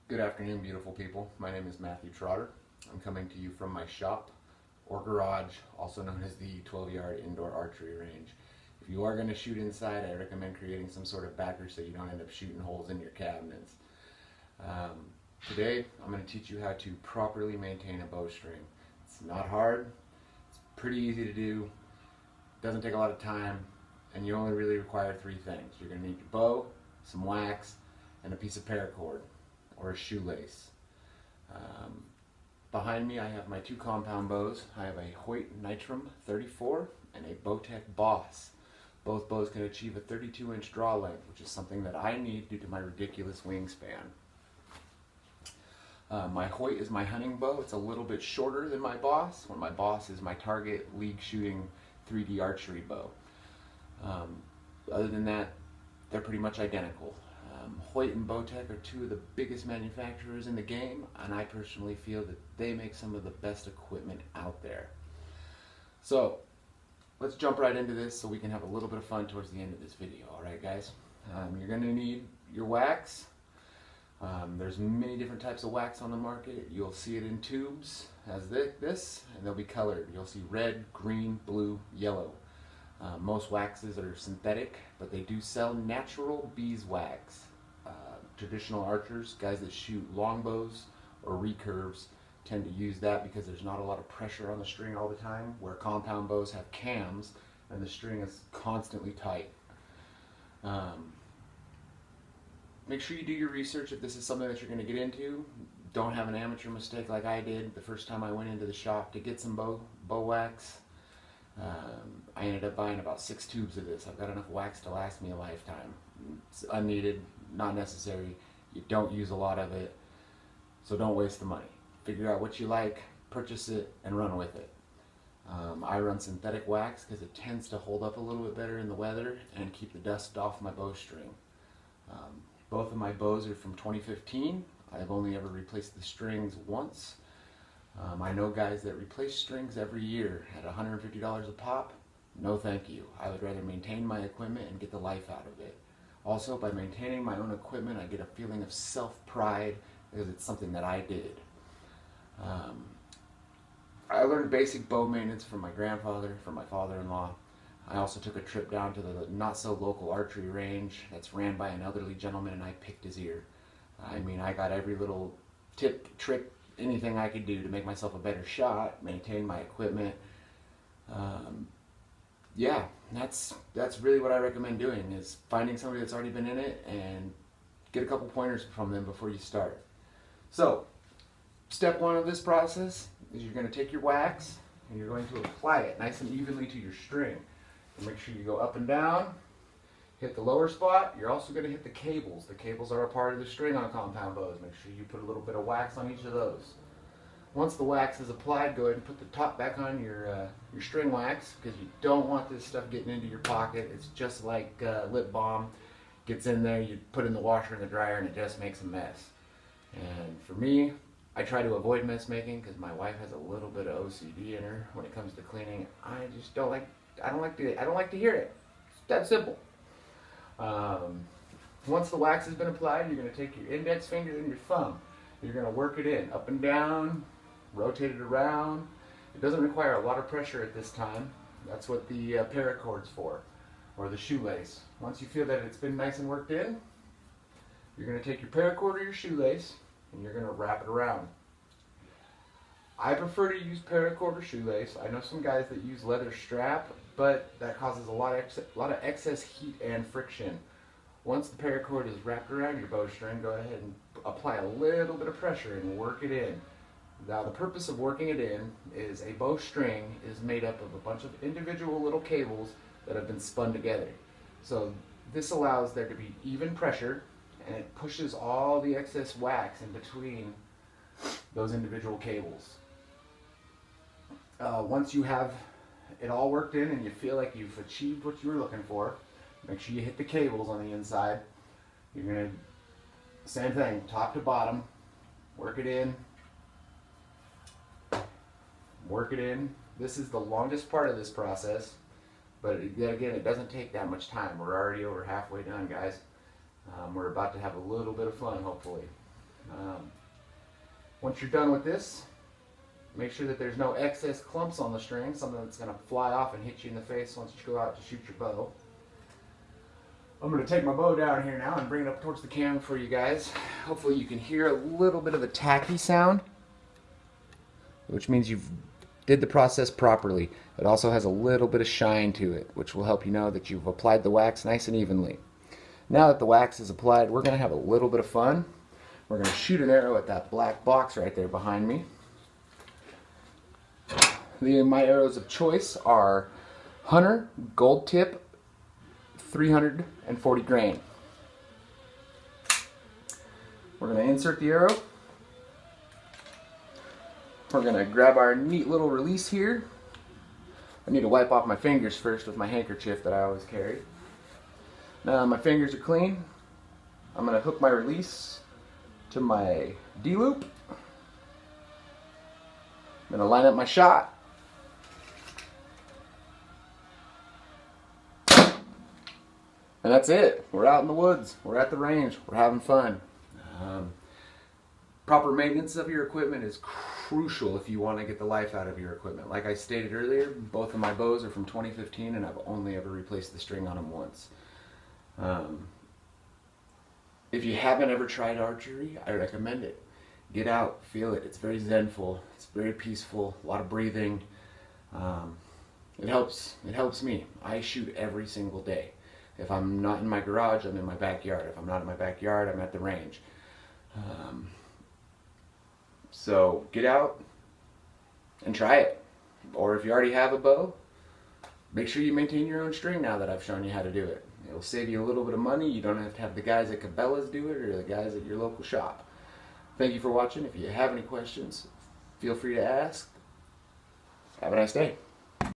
Good afternoon, beautiful people. My name is Matthew Trotter. I'm coming to you from my shop or garage, also known as the 12-yard indoor archery range. If you are going to shoot inside, I recommend creating some sort of backer so you don't end up shooting holes in your cabinets. Today, I'm going to teach you how to properly maintain a bowstring. It's not hard, it's pretty easy to do, doesn't take a lot of time, and you only really require three things. You're going to need your bow, some wax, and a piece of paracord or a shoelace. Behind me I have my two compound bows. I have a Hoyt Nitram 34 and a Bowtech Boss. Both bows can achieve a 32-inch draw length, which is something that I need due to my ridiculous wingspan. My Hoyt is my hunting bow. It's a little bit shorter than my Boss, when my Boss is my target league shooting 3D archery bow. Other than that, they're pretty much identical. Hoyt and Bowtech are two of the biggest manufacturers in the game, and I personally feel that they make some of the best equipment out there. So let's jump right into this so we can have a little bit of fun towards the end of this video. Alright guys, you're going to need your wax. There's many different types of wax on the market. You'll see it in tubes as this, and they'll be colored. You'll see red, green, blue, yellow. Most waxes are synthetic, but they do sell natural beeswax. Traditional archers, guys that shoot longbows or recurves, tend to use that because there's not a lot of pressure on the string all the time, where compound bows have cams and the string is constantly tight. Make sure you do your research if this is something that you're going to get into. Don't have an amateur mistake like I did the first time I went into the shop to get some bow wax. I ended up buying about 6 tubes of this. I've got enough wax to last me a lifetime. It's unneeded, not necessary. You don't use a lot of it, so don't waste the money. Figure out what you like, purchase it, and run with it. I run synthetic wax because it tends to hold up a little bit better in the weather and keep the dust off my bowstring. Both of my bows are from 2015. I've only ever replaced the strings once. I know guys that replace strings every year at $150 a pop. No thank you. I would rather maintain my equipment and get the life out of it. Also, by maintaining my own equipment, I get a feeling of self-pride because it's something that I did. I learned basic bow maintenance from my grandfather, from my father-in-law. I also took a trip down to the not-so-local archery range that's ran by an elderly gentleman, and I picked his ear. I mean, I got every little tip, trick, anything I could do to make myself a better shot, maintain my equipment. Yeah, that's really what I recommend doing, is finding somebody that's already been in it and get a couple pointers from them before you start. So, step one of this process is you're going to take your wax and you're going to apply it nice and evenly to your string. And make sure you go up and down, hit the lower spot. You're also going to hit the cables. The cables are a part of the string on compound bows. Make sure you put a little bit of wax on each of those. Once the wax is applied, go ahead and put the top back on your string wax, because you don't want this stuff getting into your pocket. It's just like lip balm. Gets in there, you put it in the washer and the dryer, and it just makes a mess. And for me, I try to avoid mess making because my wife has a little bit of OCD in her when it comes to cleaning. I just don't like to hear it. It's that simple. Once the wax has been applied, you're going to take your index finger and your thumb. You're going to work it in, up and down, rotate it around. It doesn't require a lot of pressure at this time. That's what the paracord's for, or the shoelace. Once you feel that it's been nice and worked in, you're going to take your paracord or your shoelace and you're going to wrap it around. I prefer to use paracord or shoelace. I know some guys that use leather strap, but that causes a lot of excess heat and friction. Once the paracord is wrapped around your bowstring, go ahead and apply a little bit of pressure and work it in. Now, the purpose of working it in is a bowstring is made up of a bunch of individual little cables that have been spun together. So this allows there to be even pressure, and it pushes all the excess wax in between those individual cables. Once you have it all worked in and you feel like you've achieved what you were looking for, make sure you hit the cables on the inside. You're going to, same thing, top to bottom, work it in, work it in. This is the longest part of this process, but again, it doesn't take that much time. We're already over halfway done, guys. We're about to have a little bit of fun, hopefully. Once you're done with this, make sure that there's no excess clumps on the string, something that's going to fly off and hit you in the face once you go out to shoot your bow. I'm going to take my bow down here now and bring it up towards the cam for you guys. Hopefully you can hear a little bit of the tacky sound, which means you've did the process properly. It also has a little bit of shine to it, which will help you know that you've applied the wax nice and evenly. Now that the wax is applied, we're going to have a little bit of fun. We're going to shoot an arrow at that black box right there behind me. My arrows of choice are Hunter Gold Tip 340 grain. We're going to insert the arrow. We're going to grab our neat little release here. I need to wipe off my fingers first with my handkerchief that I always carry. Now my fingers are clean. I'm going to hook my release to my D-loop. I'm going to line up my shot. And that's it. We're out in the woods. We're at the range. We're having fun. Proper maintenance of your equipment is crucial if you want to get the life out of your equipment. Like I stated earlier, both of my bows are from 2015 and I've only ever replaced the string on them once. If you haven't ever tried archery, I recommend it. Get out, feel it. It's very zenful. It's very peaceful. A lot of breathing. It helps me. I shoot every single day. If I'm not in my garage, I'm in my backyard. If I'm not in my backyard, I'm at the range. So get out and try it. Or if you already have a bow, make sure you maintain your own string now that I've shown you how to do it. It'll save you a little bit of money. You don't have to have the guys at Cabela's do it or the guys at your local shop. Thank you for watching. If you have any questions, feel free to ask. Have a nice day.